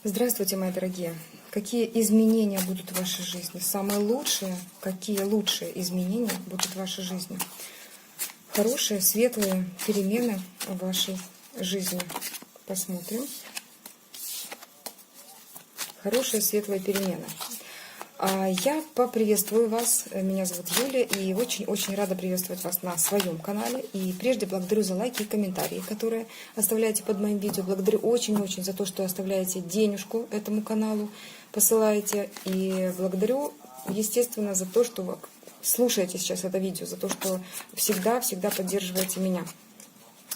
Здравствуйте, мои дорогие! Какие изменения будут в вашей жизни? Самые лучшие, какие лучшие изменения будут в вашей жизни? Хорошие, светлые перемены в вашей жизни. Посмотрим. Хорошие, светлые перемены. Я поприветствую вас. Меня зовут Юлия, и очень-очень рада приветствовать вас на своем канале. И прежде благодарю за лайки и комментарии, которые оставляете под моим видео. Благодарю очень-очень за то, что оставляете денежку этому каналу, посылаете. И благодарю, естественно, за то, что вы слушаете сейчас это видео, за то, что всегда поддерживаете меня.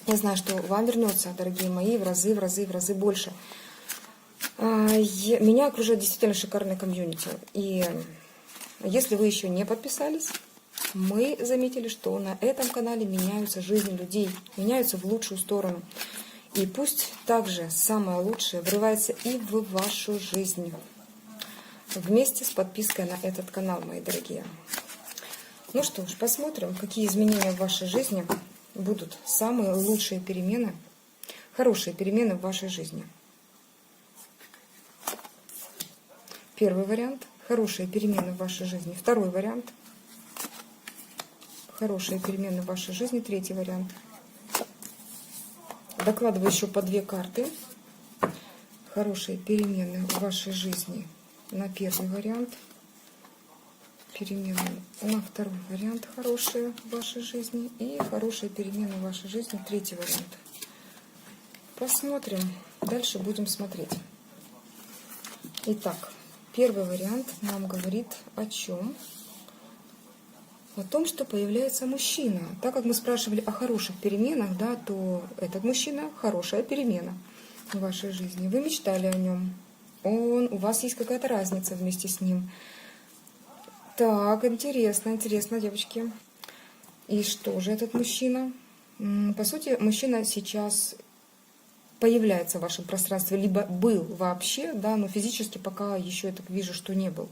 Я знаю, что вам вернется, дорогие мои, в разы больше. Меня окружает действительно шикарная комьюнити. И если вы еще не подписались, мы заметили, что на этом канале меняются жизни людей, меняются в лучшую сторону. И пусть также самое лучшее врывается и в вашу жизнь. Вместе с подпиской на этот канал, мои дорогие. Ну что ж, посмотрим, какие изменения в вашей жизни будут. Самые лучшие перемены, хорошие перемены в вашей жизни. Первый вариант – хорошие перемены в вашей жизни. Второй вариант – хорошие перемены в вашей жизни. Третий вариант. Докладываю еще по 2 карты. Хорошие перемены в вашей жизни на первый вариант. Перемены на второй вариант хорошие в вашей жизни. И хорошие перемены в вашей жизни. Третий вариант. Посмотрим. Дальше будем смотреть. Итак. Первый вариант нам говорит о чем? О том, что появляется мужчина. Так как мы спрашивали о хороших переменах, да, то этот мужчина – хорошая перемена в вашей жизни. Вы мечтали о нем. У вас есть какая-то разница вместе с ним. Так, интересно, девочки. И что же этот мужчина? По сути, мужчина сейчас появляется в вашем пространстве, либо был вообще, да, но физически пока еще я так вижу, что не был.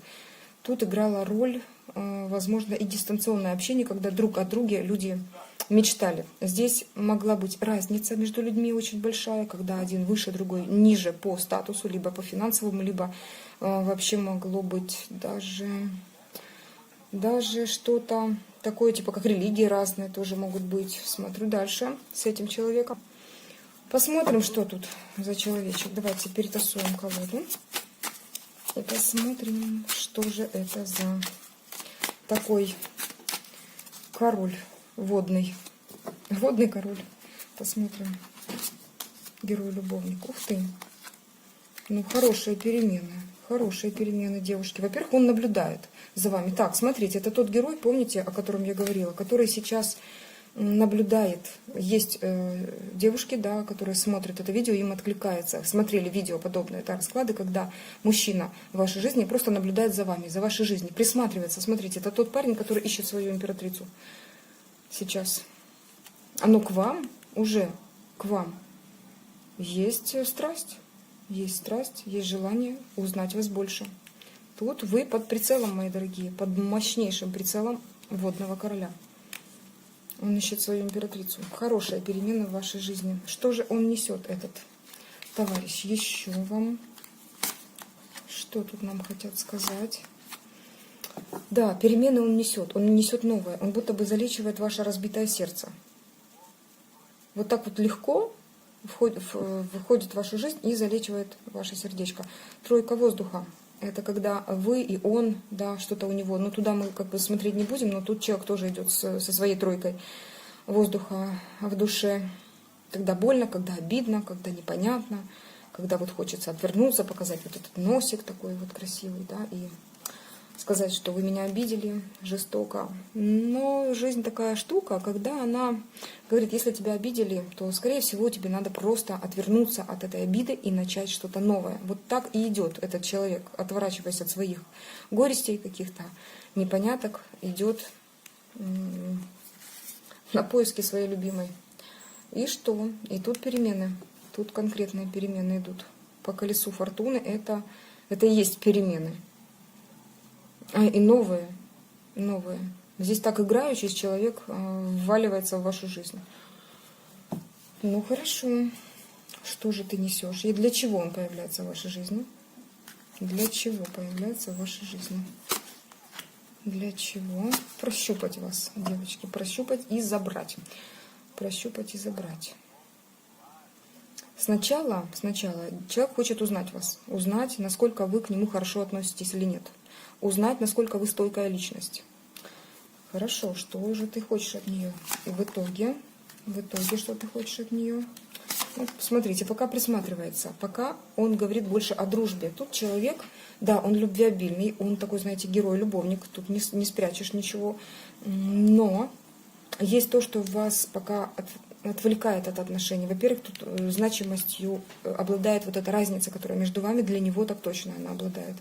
Тут играла роль, возможно, и дистанционное общение, когда друг о друге люди мечтали. Здесь могла быть разница между людьми очень большая, когда один выше, другой ниже по статусу, либо по финансовому, либо вообще могло быть даже что-то такое, типа как религии разные тоже могут быть. Смотрю дальше с этим человеком. Посмотрим, что тут за человечек. Давайте перетасуем колоду. И посмотрим, что же это за такой король водный. Водный король. Посмотрим. Герой-любовник. Ух ты. Ну, хорошие перемены, девушки. Во-первых, он наблюдает за вами. Так, смотрите, это тот герой, помните, о котором я говорила, который сейчас наблюдает. Есть девушки, да, которые смотрят это видео, им откликается. Смотрели видео подобные, да, расклады, когда мужчина в вашей жизни просто наблюдает за вами, за вашей жизнью, присматривается. Смотрите, это тот парень, который ищет свою императрицу сейчас. Оно к вам, уже к вам. Есть страсть, есть желание узнать вас больше. Тут вы под прицелом, мои дорогие, под мощнейшим прицелом водного короля. Он ищет свою императрицу. Хорошая перемена в вашей жизни. Что же он несет, этот товарищ? Еще вам. Что тут нам хотят сказать? Да, перемены он несет новое. Он будто бы залечивает ваше разбитое сердце. Вот так вот легко выходит в вашу жизнь и залечивает ваше сердечко. Тройка воздуха. Это когда вы и он, да, что-то у него. Ну, туда мы как бы смотреть не будем, но тут человек тоже идет со своей тройкой воздуха в душе. Когда больно, когда обидно, когда непонятно, когда вот хочется отвернуться, показать вот этот носик такой вот красивый, да, и сказать, что вы меня обидели жестоко. Но жизнь такая штука, когда она говорит, если тебя обидели, то, скорее всего, тебе надо просто отвернуться от этой обиды и начать что-то новое. Вот так и идет этот человек, отворачиваясь от своих горестей каких-то, непоняток, идет на поиски своей любимой. И что? И тут перемены. Тут конкретные перемены идут. По колесу фортуны это и есть перемены. И новые. Здесь так играющий человек вваливается в вашу жизнь. Ну, хорошо. Что же ты несешь? И для чего он появляется в вашей жизни? Для чего появляется в вашей жизни? Для чего? Прощупать вас, девочки. Прощупать и забрать. Прощупать и забрать. Сначала человек хочет узнать вас. Узнать, насколько вы к нему хорошо относитесь или нет. Узнать, насколько вы стойкая личность. Хорошо, что же ты хочешь от нее? И в итоге, что ты хочешь от нее? Вот, смотрите, пока присматривается, пока он говорит больше о дружбе. Тут человек, да, он любвеобильный, он такой, знаете, герой-любовник, тут не спрячешь ничего. Но есть то, что вас пока отвлекает от отношений. Во-первых, тут значимостью обладает вот эта разница, которая между вами, для него так точно она обладает.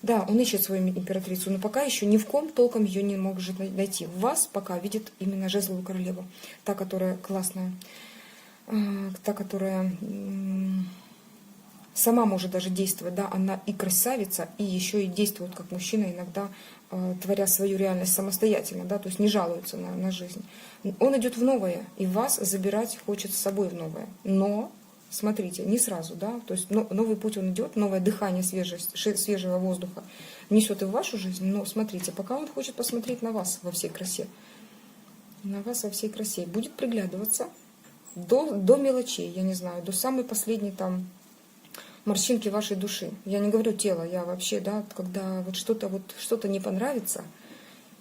Да, он ищет свою императрицу, но пока еще ни в ком толком ее не может найти. В вас пока видит именно жезловую королеву, та, которая классная, та, которая сама может даже действовать, да, она и красавица, и еще и действует как мужчина иногда, творя свою реальность самостоятельно, да, то есть не жалуется на жизнь. Он идет в новое, и вас забирать хочет с собой в новое. Но, смотрите, не сразу, да, то есть новый путь он идет, новое дыхание свежего воздуха несет и в вашу жизнь, но смотрите, пока он хочет посмотреть на вас во всей красе, на вас во всей красе, будет приглядываться до мелочей, я не знаю, до самой последней там морщинки вашей души. Я не говорю тело, я вообще, да, когда вот что-то не понравится,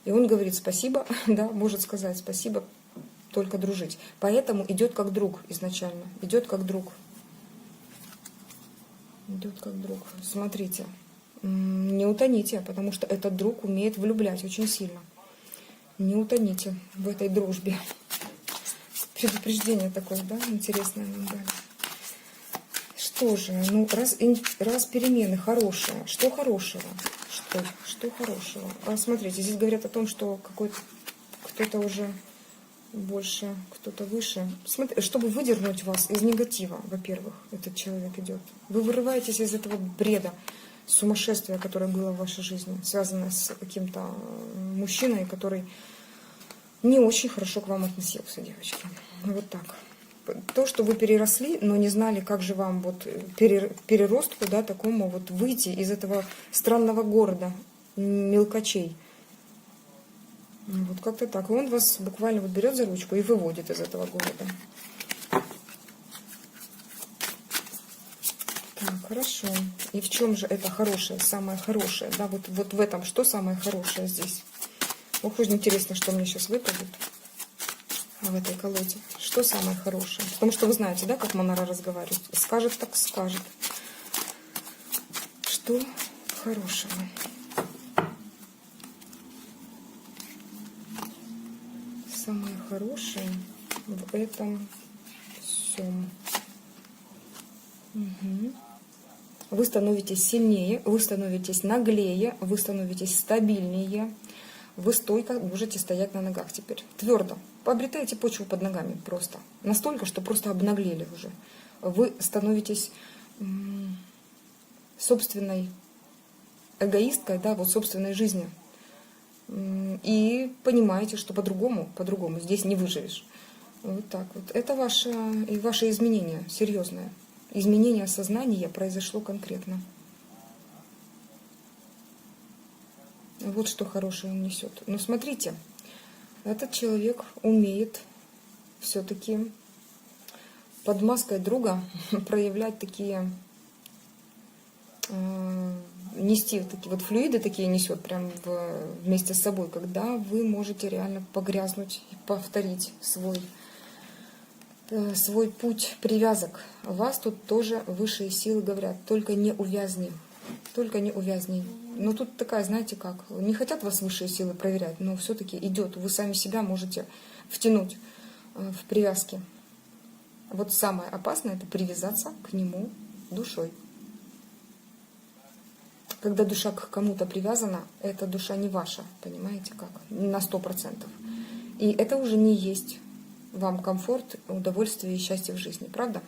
и он говорит спасибо, да, может сказать спасибо, только дружить. Поэтому идет как друг изначально, идет как друг. Идет как друг. Смотрите, не утоните, потому что этот друг умеет влюблять очень сильно. Не утоните в этой дружбе. Предупреждение такое, да, интересное нам дали. Что же, ну, раз перемены хорошие, что хорошего? Что хорошего? Смотрите, здесь говорят о том, что кто-то уже больше, кто-то выше. Смотрите, чтобы выдернуть вас из негатива, во-первых, этот человек идет. Вы вырываетесь из этого бреда, сумасшествия, которое было в вашей жизни, связанное с каким-то мужчиной, который не очень хорошо к вам относился, девочки. Вот так. То, что вы переросли, но не знали, как же вам вот переростку, да, такому вот выйти из этого странного города мелкачей. Вот как-то так. И он вас буквально вот берет за ручку и выводит из этого города. Так, хорошо. И в чем же это хорошее, самое хорошее? Да, вот в этом, что самое хорошее здесь? Ох, очень интересно, что мне сейчас выпадет в этой колоде. Что самое хорошее? Потому что вы знаете, да, как Монара разговаривает. Скажет, так скажет. Что хорошего? Самое хорошее в этом всем. Угу. Вы становитесь сильнее, вы становитесь наглее, вы становитесь стабильнее. Вы стойко можете стоять на ногах теперь. Твердо. Пообретаете почву под ногами просто. Настолько, что просто обнаглели уже. Вы становитесь собственной эгоисткой, да, вот собственной жизни. И понимаете, что по-другому здесь не выживешь. Вот так вот. Это ваше изменение серьезное. Изменение сознания произошло конкретно. Вот что хорошее он несет. Но смотрите, этот человек умеет все-таки под маской друга проявлять такие, нести такие вот флюиды такие несет прям вместе с собой, когда вы можете реально погрязнуть и повторить свой путь привязок. Вас тут тоже высшие силы говорят, только не увязни. Только не увязни. Но тут такая, знаете как, не хотят вас высшие силы проверять, но все-таки идет. Вы сами себя можете втянуть в привязки. Вот самое опасное — это привязаться к нему душой. Когда душа к кому-то привязана, эта душа не ваша, понимаете как, на 100%. И это уже не есть вам комфорт, удовольствие и счастье в жизни, правда?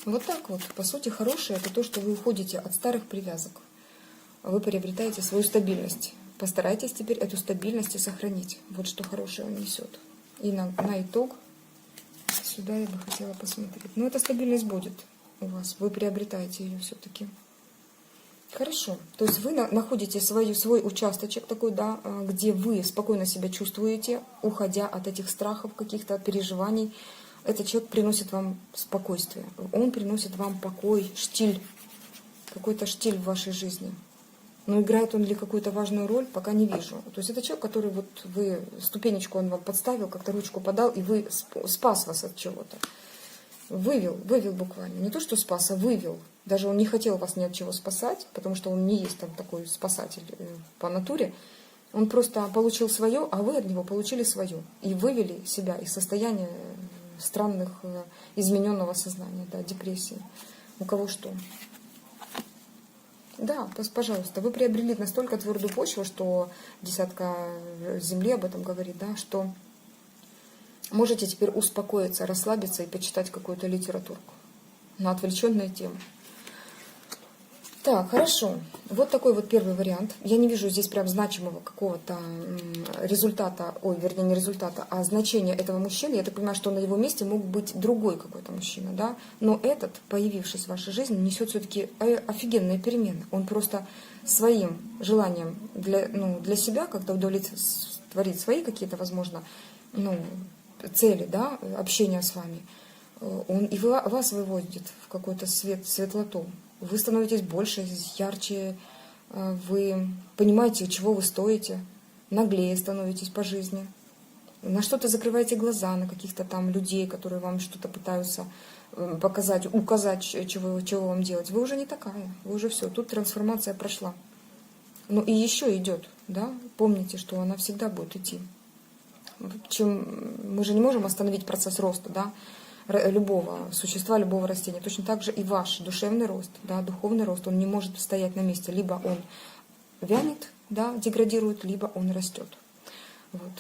Вот так вот. По сути, хорошее — это то, что вы уходите от старых привязок. Вы приобретаете свою стабильность. Постарайтесь теперь эту стабильность и сохранить. Вот что хорошее он несет. И на итог Сюда я бы хотела посмотреть. Но эта стабильность будет у вас. Вы приобретаете ее все-таки. Хорошо. То есть вы находите свой участочек такой, да, где вы спокойно себя чувствуете, уходя от этих страхов, каких-то от переживаний. Этот человек приносит вам спокойствие. Он приносит вам покой, штиль. Какой-то штиль в вашей жизни. Но играет он ли какую-то важную роль, пока не вижу. То есть это человек, который вот вы, ступенечку он вам подставил, как-то ручку подал, и вы спас вас от чего-то. Вывел буквально. Не то, что спас, а вывел. Даже он не хотел вас ни от чего спасать, потому что он не есть там такой спасатель по натуре. Он просто получил свое, а вы от него получили свое. И вывели себя из состояния странных, измененного сознания, да, депрессии. У кого что. Да, пожалуйста, вы приобрели настолько твердую почву, что десятка земли об этом говорит, да, что можете теперь успокоиться, расслабиться и почитать какую-то литературку на отвлеченные темы. Так, хорошо. Вот такой вот первый вариант. Я не вижу здесь прям значимого какого-то результата, вернее, не результата, а значения этого мужчины. Я так понимаю, что на его месте мог быть другой какой-то мужчина, да? Но этот, появившись в вашей жизни, несет все-таки офигенные перемены. Он просто своим желанием для себя как-то удовлетворить свои какие-то, возможно, цели, да, общения с вами. Он и вас выводит в какой-то светлоту. Вы становитесь больше, ярче, вы понимаете, чего вы стоите, наглее становитесь по жизни. На что-то закрываете глаза, на каких-то там людей, которые вам что-то пытаются показать, указать, чего вам делать. Вы уже не такая, вы уже все, тут трансформация прошла. Ну и еще идет, да, помните, что она всегда будет идти. Мы же не можем остановить процесс роста, да, любого существа, любого растения. Точно так же и ваш душевный рост, да, духовный рост, он не может стоять на месте. Либо он вянет, да, деградирует, либо он растет. Вот.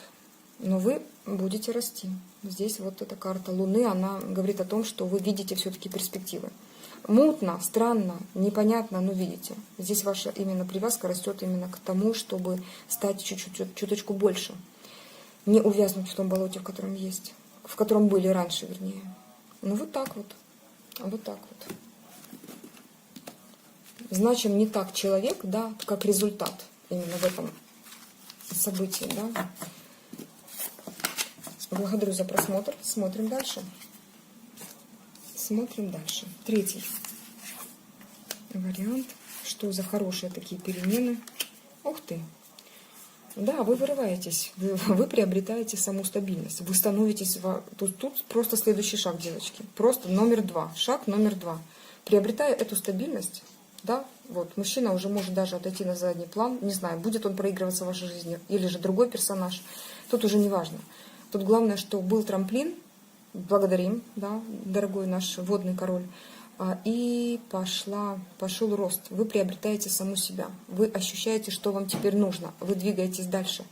Но вы будете расти. Здесь вот эта карта Луны, она говорит о том, что вы видите все-таки перспективы. Мутно, странно, непонятно, но видите. Здесь ваша именно привязка растет именно к тому, чтобы стать чуточку больше. Не увязнуть в том болоте, в котором были раньше, вернее. Ну вот так вот. Вот так вот. Значим не так человек, да, как результат именно в этом событии, да. Благодарю за просмотр. Смотрим дальше. Смотрим дальше. Третий вариант. Что за хорошие такие перемены? Ух ты! Да, вы вырываетесь, вы приобретаете саму стабильность. Вы становитесь... Тут просто следующий шаг, девочки. Просто номер 2. Шаг номер 2. Приобретая эту стабильность, да, вот, мужчина уже может даже отойти на задний план. Не знаю, будет он проигрываться в вашей жизни или же другой персонаж. Тут уже не важно. Тут главное, что был трамплин. Благодарим, да, дорогой наш водный король. И пошел рост. Вы приобретаете саму себя. Вы ощущаете, что вам теперь нужно. Вы двигаетесь дальше.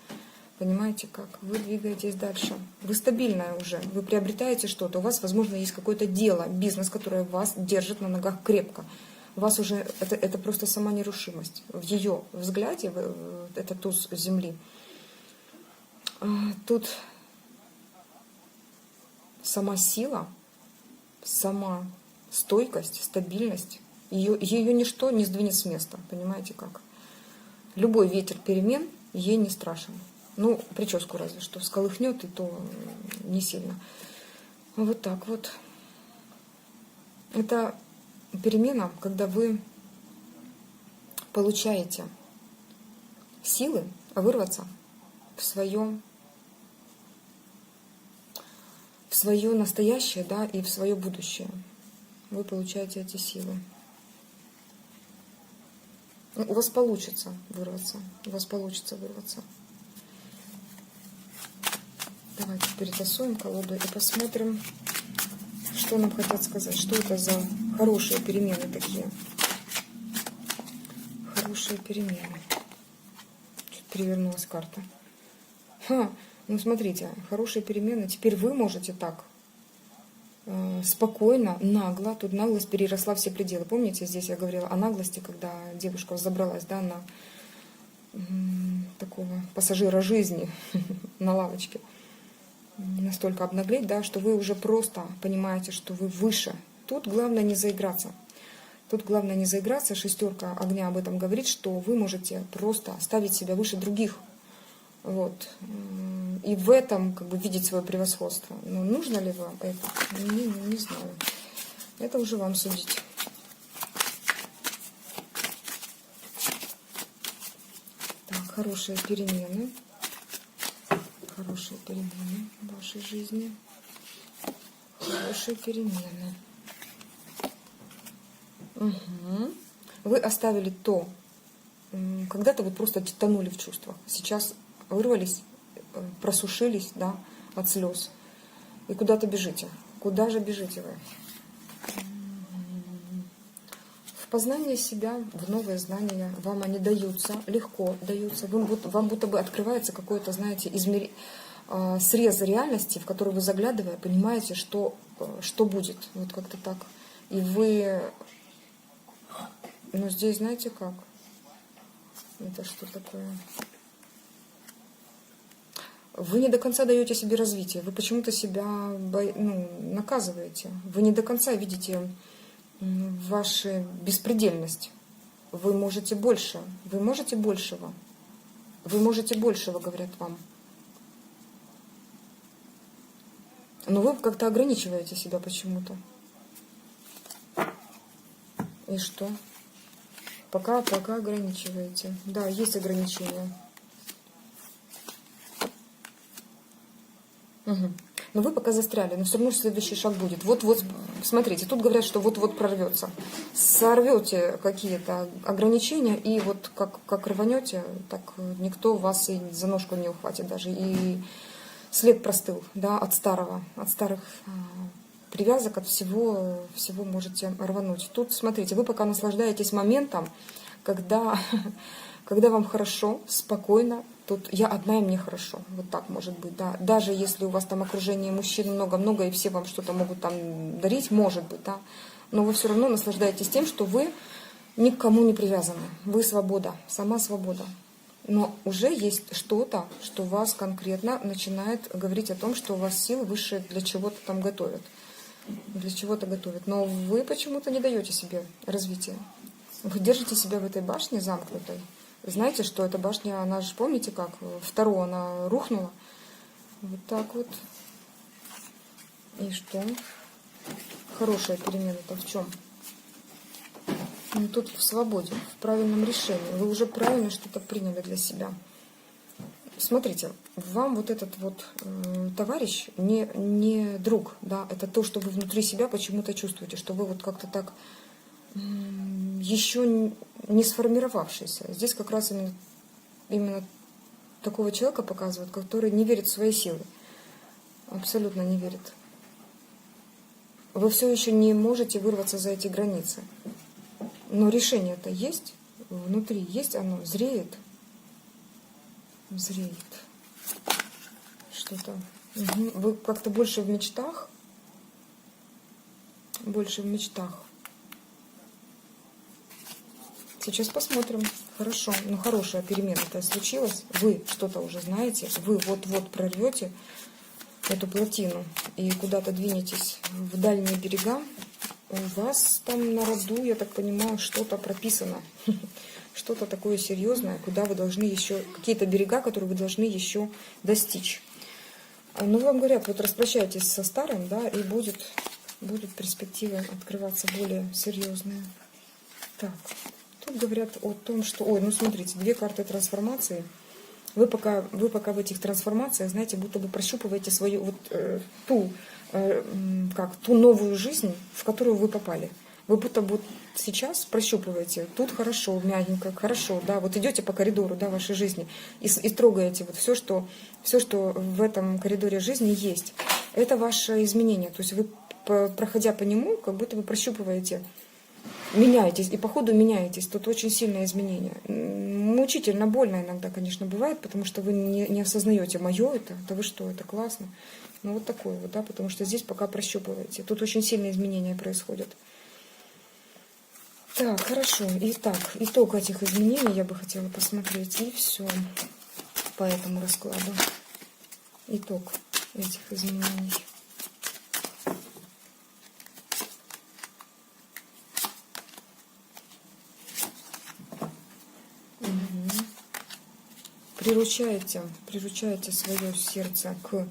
Понимаете как? Вы двигаетесь дальше. Вы стабильная уже. Вы приобретаете что-то. У вас, возможно, есть какое-то дело, бизнес, которое вас держит на ногах крепко. У вас уже это просто сама нерушимость. В ее взгляде, это туз земли. Тут сама сила, сама стойкость, стабильность, ее ничто не сдвинет с места, понимаете как? Любой ветер перемен ей не страшен. Ну, прическу разве что всколыхнет, и то не сильно. Вот так вот. Это перемена, когда вы получаете силы вырваться в свое настоящее, да, и в свое будущее. Вы получаете эти силы. У вас получится вырваться. У вас получится вырваться. Давайте перетасуем колоду и посмотрим, что нам хотят сказать. Что это за хорошие перемены такие. Хорошие перемены. Чуть перевернулась карта. Ну смотрите, хорошие перемены. Теперь вы можете так спокойно, нагло. Тут наглость переросла все пределы. Помните, здесь я говорила о наглости, когда девушка забралась, да, на такого пассажира жизни на лавочке. настолько обнаглеть, да, что вы уже просто понимаете, что вы выше. Тут главное не заиграться. Тут главное не заиграться. Шестерка огня об этом говорит, что вы можете просто ставить себя выше других. Вот. И в этом как бы видеть свое превосходство. Но нужно ли вам это? Не знаю. Это уже вам судить. Так, хорошие перемены. Хорошие перемены в вашей жизни. Хорошие перемены. Угу. Вы оставили то. Когда-то вы просто тонули в чувствах. Сейчас вырвались, просушились, да, от слез. И куда-то бежите. Куда же бежите вы? В познание себя, в новые знания вам они даются, легко даются. Вам будто бы открывается какой-то, знаете, срез реальности, в который вы, заглядывая, понимаете, что будет. Вот как-то так. И вы... Но здесь знаете как? Это что такое? Вы не до конца даете себе развитие. Вы почему-то себя наказываете. Вы не до конца видите вашу беспредельность. Вы можете больше. Вы можете большего. Вы можете большего, говорят вам. Но вы как-то ограничиваете себя почему-то. И что? Пока ограничиваете. Да, есть ограничения. Угу. Но вы пока застряли, но все равно следующий шаг будет. Вот, смотрите, тут говорят, что вот-вот прорвется. Сорвете какие-то ограничения, и вот как рванете, так никто вас и за ножку не ухватит даже. И след простыл, да, от старых привязок, от всего можете рвануть. Тут, смотрите, вы пока наслаждаетесь моментом, когда вам хорошо, спокойно. Тут я одна, и мне хорошо. Вот так может быть, да. Даже если у вас там окружение мужчин много-много, и все вам что-то могут там дарить, может быть, да. Но вы все равно наслаждаетесь тем, что вы ни к кому не привязаны. Вы свобода, сама свобода. Но уже есть что-то, что вас конкретно начинает говорить о том, что у вас силы выше для чего-то там готовят. Для чего-то готовят. Но вы почему-то не даете себе развития. Вы держите себя в этой башне замкнутой. Знаете, что эта башня, она же, помните как, вторую она рухнула. Вот так вот. И что? Хорошая перемена-то в чем? Ну, тут в свободе, в правильном решении. Вы уже правильно что-то приняли для себя. Смотрите, вам вот этот вот товарищ не друг, да, это то, что вы внутри себя почему-то чувствуете, что вы вот как-то так еще не сформировавшийся. Здесь как раз именно такого человека показывают, который не верит в свои силы. Абсолютно не верит. Вы все еще не можете вырваться за эти границы. Но решение-то есть, внутри есть оно, зреет. Зреет. Что-то. Угу. Вы как-то больше в мечтах. Больше в мечтах. Сейчас посмотрим. Хорошо. Ну, хорошая перемена-то случилась. Вы что-то уже знаете. Вы вот-вот прорвете эту плотину и куда-то двинетесь в дальние берега. У вас там на роду, я так понимаю, что-то прописано. Что-то такое серьезное, куда вы должны еще... Какие-то берега, которые вы должны еще достичь. Ну, вам говорят, вот распрощайтесь со старым, да, и будут перспективы открываться более серьезные. Так. Тут говорят о том, что... Ой, ну смотрите, две карты трансформации. Вы пока в этих трансформациях, знаете, будто бы прощупываете свою вот ту новую жизнь, в которую вы попали. Вы будто бы сейчас прощупываете. Тут хорошо, мягенько, хорошо, да, вот идете по коридору, да, вашей жизни и трогаете вот все, что в этом коридоре жизни есть. Это ваше изменение. То есть вы, проходя по нему, как будто вы прощупываете, меняетесь, и по ходу меняетесь. Тут очень сильное изменение. Мучительно, больно иногда, конечно, бывает, потому что вы не осознаете, мое это вы что, это классно. Ну вот такое вот, да, потому что здесь пока прощупываете. Тут очень сильные изменения происходят. Так, хорошо. Итак, итог этих изменений я бы хотела посмотреть. И все по этому раскладу. Итог. этих изменений. Приручаете свое сердце к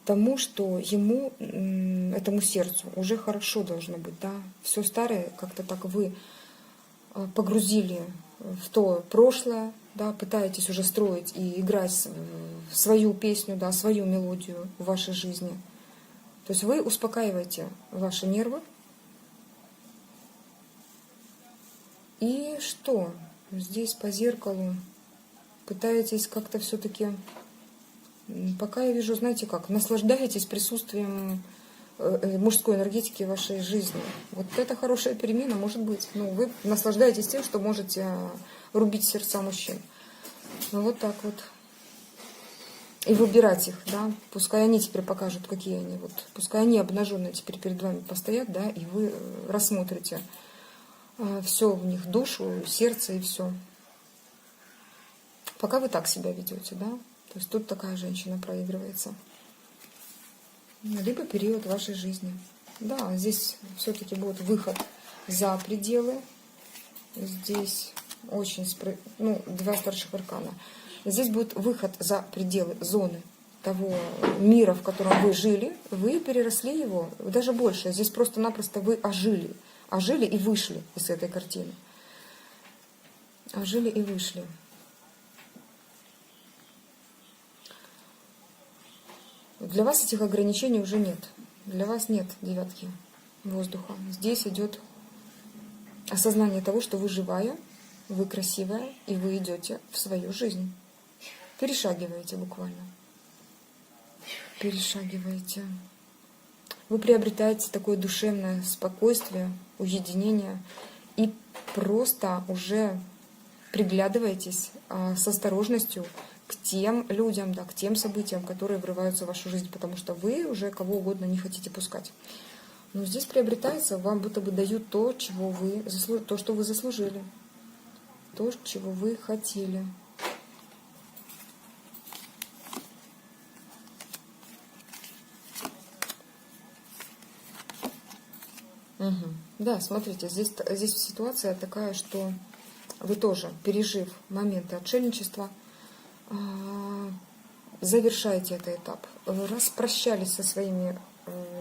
тому, что ему, этому сердцу, уже хорошо должно быть, да. Все старое как-то так вы погрузили в то прошлое, да, пытаетесь уже строить и играть свою песню, да, свою мелодию в вашей жизни. То есть вы успокаиваете ваши нервы. И что? Здесь по зеркалу пытаетесь как-то все-таки, пока я вижу, знаете как, наслаждаетесь присутствием мужской энергетики в вашей жизни. Вот это хорошая перемена может быть. Ну, вы наслаждаетесь тем, что можете рубить сердца мужчин. Ну, вот так вот. И выбирать их, да. Пускай они теперь покажут, какие они. Вот, пускай они обнаженные теперь перед вами постоят, да, и вы рассмотрите все в них, душу, сердце и все. Пока вы так себя ведете, да. То есть тут такая женщина проигрывается. Либо период вашей жизни. Да, здесь все-таки будет выход за пределы. Здесь очень, ну, два старших аркана. Здесь будет выход за пределы зоны того мира, в котором вы жили. Вы переросли его, даже больше. Здесь просто-напросто вы ожили. Ожили и вышли из этой картины. Ожили и вышли. Для вас этих ограничений уже нет. Для вас нет девятки воздуха. Здесь идет осознание того, что вы живая, вы красивая, и вы идете в свою жизнь. Перешагиваете буквально. Перешагиваете. Вы приобретаете такое душевное спокойствие, уединение и просто уже приглядываетесь с осторожностью к тем людям, да, к тем событиям, которые врываются в вашу жизнь, потому что вы уже кого угодно не хотите пускать. Но здесь приобретается, вам будто бы дают то, чего вы, то, что вы заслужили, то, чего вы хотели. Угу. Да, смотрите, здесь ситуация такая, что вы тоже, пережив моменты отшельничества, завершаете этот этап, распрощались со своими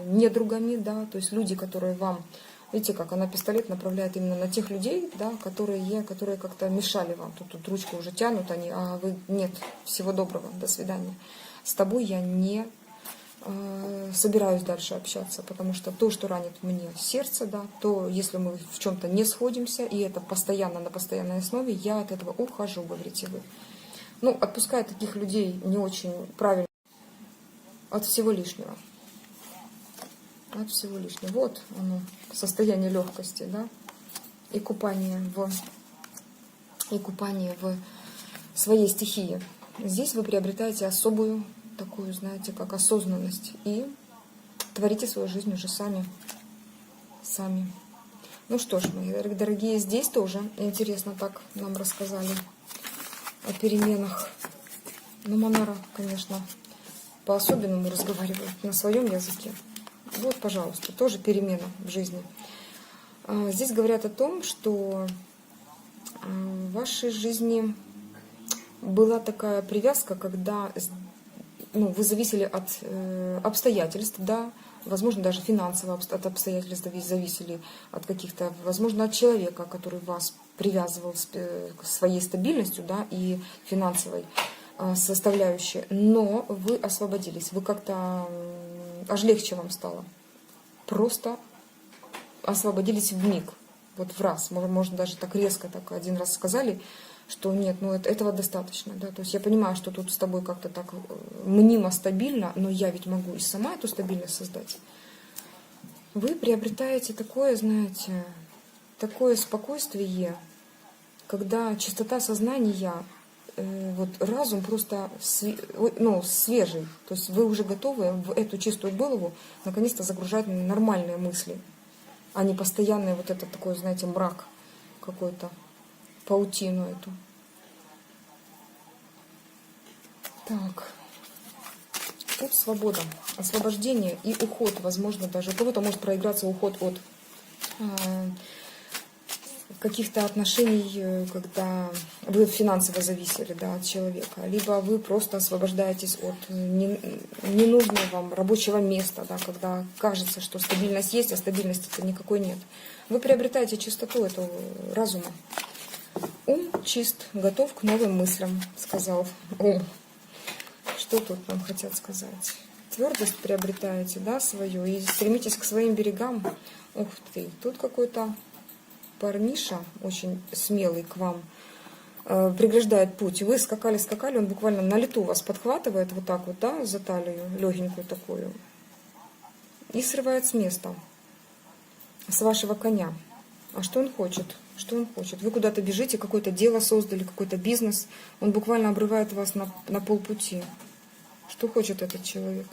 недругами, да, то есть люди, которые вам, видите, как она пистолет направляет именно на тех людей, да, которые как-то мешали вам, тут ручку уже тянут они, а вы нет, всего доброго, до свидания. С тобой я не собираюсь дальше общаться, потому что то, что ранит мне сердце, да, то если мы в чем-то не сходимся, и это постоянно, на постоянной основе, я от этого ухожу, говорите вы. Ну, отпуская таких людей не очень правильно, от всего лишнего. От всего лишнего. Вот оно, состояние легкости, да, и купание в своей стихии. Здесь вы приобретаете особую такую, знаете, как осознанность, и творите свою жизнь уже сами. Ну что ж, мои дорогие, здесь тоже интересно так нам рассказали о переменах. Но Манара, конечно, по-особенному разговаривает на своем языке. Вот, пожалуйста, тоже перемена в жизни. Здесь говорят о том, что в вашей жизни была такая привязка, когда вы зависели от обстоятельств, да, возможно, даже финансово от обстоятельств зависели, от каких-то, возможно, от человека, который вас привязывал к своей стабильностью, да, и финансовой составляющей. Но вы освободились, вы как-то, аж легче вам стало. Просто освободились вмиг, вот в раз. Можно даже так резко, так один раз сказали, что нет, этого достаточно, да, то есть я понимаю, что тут с тобой как-то так мнимо стабильно, но я ведь могу и сама эту стабильность создать. Вы приобретаете такое, знаете, такое спокойствие, когда чистота сознания, вот разум просто свежий, то есть вы уже готовы в эту чистую голову наконец-то загружать нормальные мысли, а не постоянный вот этот такой, знаете, мрак какой-то, паутину эту. Так, Тут свобода, освобождение и уход, возможно, даже у кого-то может проиграться уход от каких-то отношений, когда вы финансово зависели, да, от человека, либо вы просто освобождаетесь от ненужного вам рабочего места, да, когда кажется, что стабильность есть, а стабильности-то никакой нет. Вы приобретаете чистоту этого разума. Ум чист, готов к новым мыслям, сказал ум. Что тут нам хотят сказать? Твердость приобретаете, да, свою, и стремитесь к своим берегам. Ух ты, тут какой-то парниша, очень смелый, к вам преграждает путь. Вы скакали, он буквально на лету вас подхватывает вот так вот, да, за талию, легенькую такую, и срывает с места, с вашего коня. А что он хочет? Что он хочет? Вы куда-то бежите, какое-то дело создали, какой-то бизнес. Он буквально обрывает вас на полпути. Что хочет этот человек?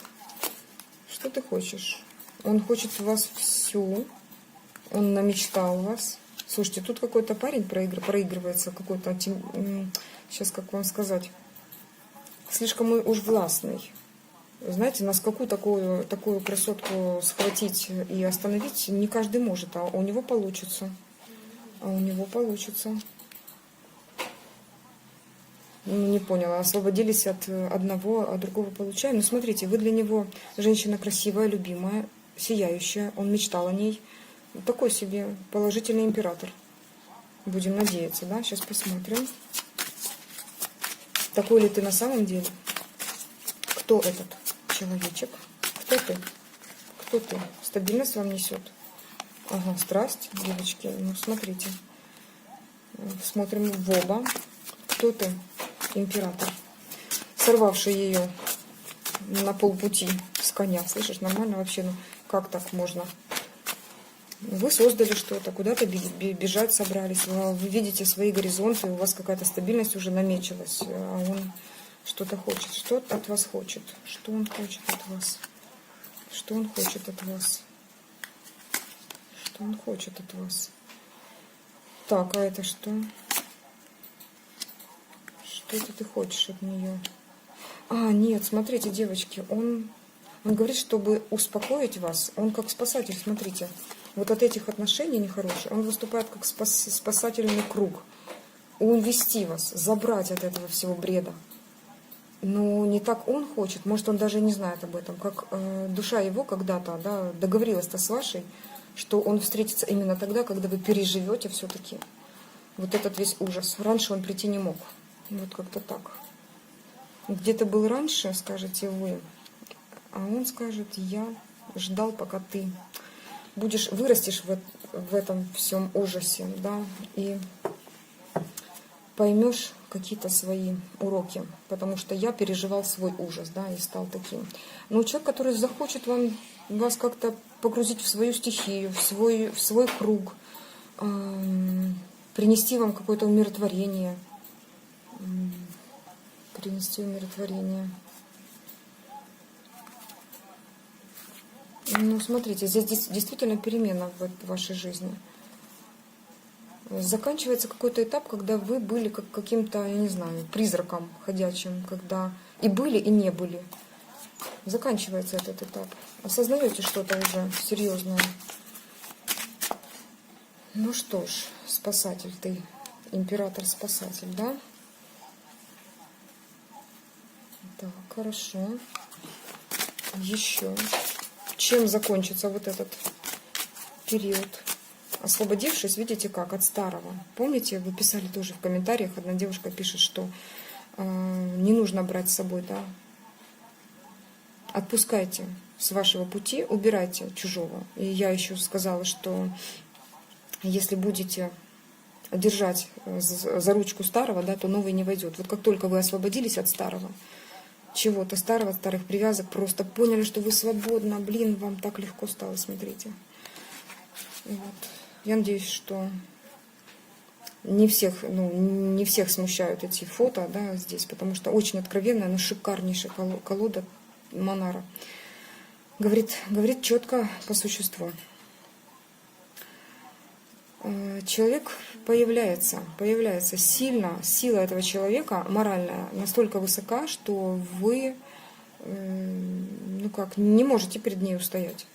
Что ты хочешь? Он хочет вас всю. Он намечтал вас. Слушайте, тут какой-то парень проигрывается, какой-то, сейчас как вам сказать, слишком уж властный. Знаете, на скаку такую красотку схватить и остановить не каждый может, а у него получится. Ну, не поняла, освободились от одного, а другого получаем. Ну, смотрите, вы для него женщина красивая, любимая, сияющая, он мечтал о ней. Такой себе положительный император. Будем надеяться, да? Сейчас посмотрим. Такой ли ты на самом деле? Кто этот человечек? Кто ты? Кто ты? Стабильность вам несет? Ага, страсть, девочки. Ну, смотрите. Смотрим в оба. Кто ты? Император. Сорвавший ее на полпути с коня. Слышишь, нормально вообще? Ну, как так можно? Вы создали что-то, куда-то бежать собрались, вы видите свои горизонты, у вас какая-то стабильность уже намечилась, а он что-то хочет. Что от вас хочет? Что он хочет от вас? Что он хочет от вас? Что он хочет от вас? Так, а это что? Что это ты хочешь от нее? А, нет, смотрите, девочки, он говорит, чтобы успокоить вас, он как спасатель, смотрите. Вот от этих отношений нехороших он выступает как спасательный круг. Увести вас, забрать от этого всего бреда. Но не так он хочет, может, он даже не знает об этом. Как душа его когда-то, да, договорилась-то с вашей, что он встретится именно тогда, когда вы переживете все-таки вот этот весь ужас. Раньше он прийти не мог. Вот как-то так. Где-то был раньше, скажете вы, а он скажет, я ждал, пока ты вырастешь в этом всем ужасе, да, и поймешь какие-то свои уроки, потому что я переживал свой ужас, да, и стал таким. Но человек, который захочет вас как-то погрузить в свою стихию, в свой круг, принести вам какое-то умиротворение, Ну, смотрите, здесь действительно перемена в вашей жизни. Заканчивается какой-то этап, когда вы были как каким-то, я не знаю, призраком ходячим, когда и были, и не были. Заканчивается этот этап. Осознаете что-то уже серьезное. Ну что ж, спасатель ты, император-спасатель, да? Так, хорошо. Еще. Чем закончится вот этот период? Освободившись, видите как, от старого. Помните, вы писали тоже в комментариях, одна девушка пишет, что не нужно брать с собой, да? Отпускайте с вашего пути, убирайте чужого. И я еще сказала, что если будете держать за ручку старого, да, то новый не войдет. Вот как только вы освободились от старого, чего-то старого, старых привязок, просто поняли, что вы свободны, блин, вам так легко стало, смотрите. Вот. Я надеюсь, что не всех смущают эти фото, да, здесь, потому что очень откровенная, но шикарнейшая колода Монара. Говорит четко по существу. Человек появляется сильно, сила этого человека моральная настолько высока, что вы ну как, не можете перед ней устоять.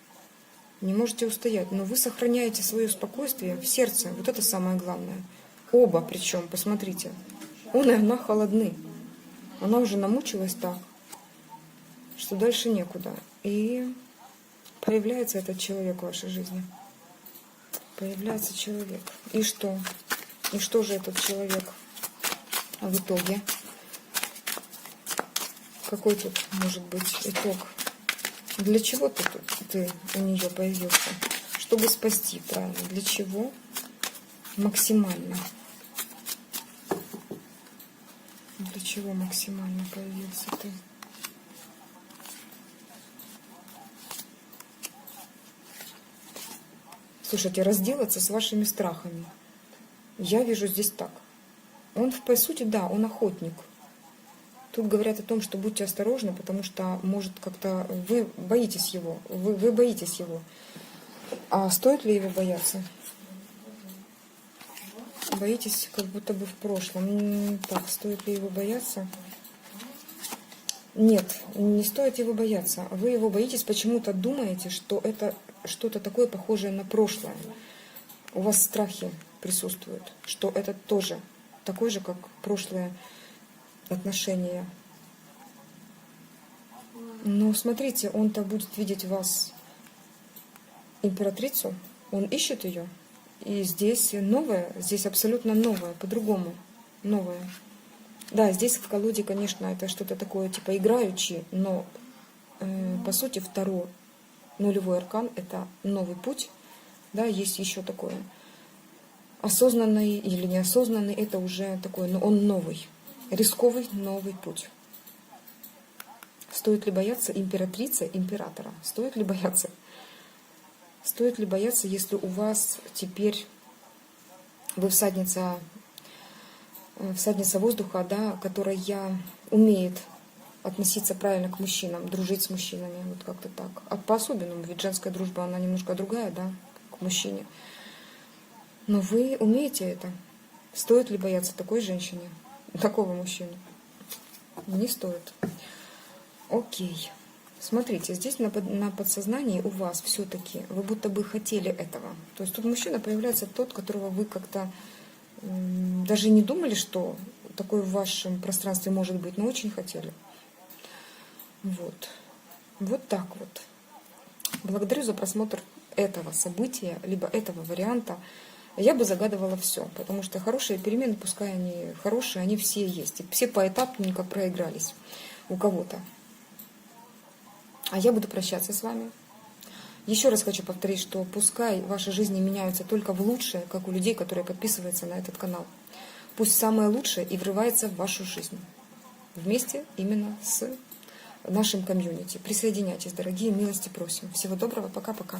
Не можете устоять, но вы сохраняете свое спокойствие в сердце. Вот это самое главное. Оба причем, посмотрите. Он и она холодны. Она уже намучилась так, что дальше некуда. И появляется этот человек в вашей жизни. Появляется человек. И что? И что же этот человек в итоге? Какой тут может быть итог? Для чего ты у нее появился? Чтобы спасти, правильно. Для чего? Максимально. Для чего максимально появился ты? Слушайте, разделаться с вашими страхами. Я вижу здесь так. Он, по сути, да, он охотник. Тут говорят о том, что будьте осторожны, потому что, может, как-то вы боитесь его. Вы боитесь его. А стоит ли его бояться? Боитесь, как будто бы в прошлом. Так, стоит ли его бояться? Нет, не стоит его бояться. Вы его боитесь, почему-то думаете, что это что-то такое похожее на прошлое. У вас страхи присутствуют, что это тоже такое же, как прошлое отношения. Но смотрите, он-то будет видеть вас императрицу, он ищет ее. И здесь новое, здесь абсолютно новое, по-другому, новое. Да, здесь в колоде, конечно, это что-то такое типа играючи, но по сути второй нулевой аркан — это новый путь. Да, есть еще такое. Осознанный или неосознанный — это уже такой, но он новый. Рисковый новый путь. Стоит ли бояться императрицы, императора? Стоит ли бояться? Стоит ли бояться, если у вас теперь вы всадница воздуха, да, которая умеет относиться правильно к мужчинам, дружить с мужчинами, вот как-то так. А по-особенному, ведь женская дружба, она немножко другая, да, к мужчине. Но вы умеете это. Стоит ли бояться такой женщине, такого мужчины? Не стоит. Окей. Смотрите, здесь на подсознании у вас все-таки вы будто бы хотели этого. То есть тут мужчина появляется тот, которого вы как-то даже не думали, что такое в вашем пространстве может быть, но очень хотели. Вот. Вот так вот. Благодарю за просмотр этого события, либо этого варианта. Я бы загадывала все, потому что хорошие перемены, пускай они хорошие, они все есть. И все поэтапненько проигрались у кого-то. А я буду прощаться с вами. Еще раз хочу повторить, что пускай ваши жизни меняются только в лучшее, как у людей, которые подписываются на этот канал. Пусть самое лучшее и врывается в вашу жизнь. Вместе именно с нашим комьюнити. Присоединяйтесь, дорогие, милости просим. Всего доброго, пока-пока.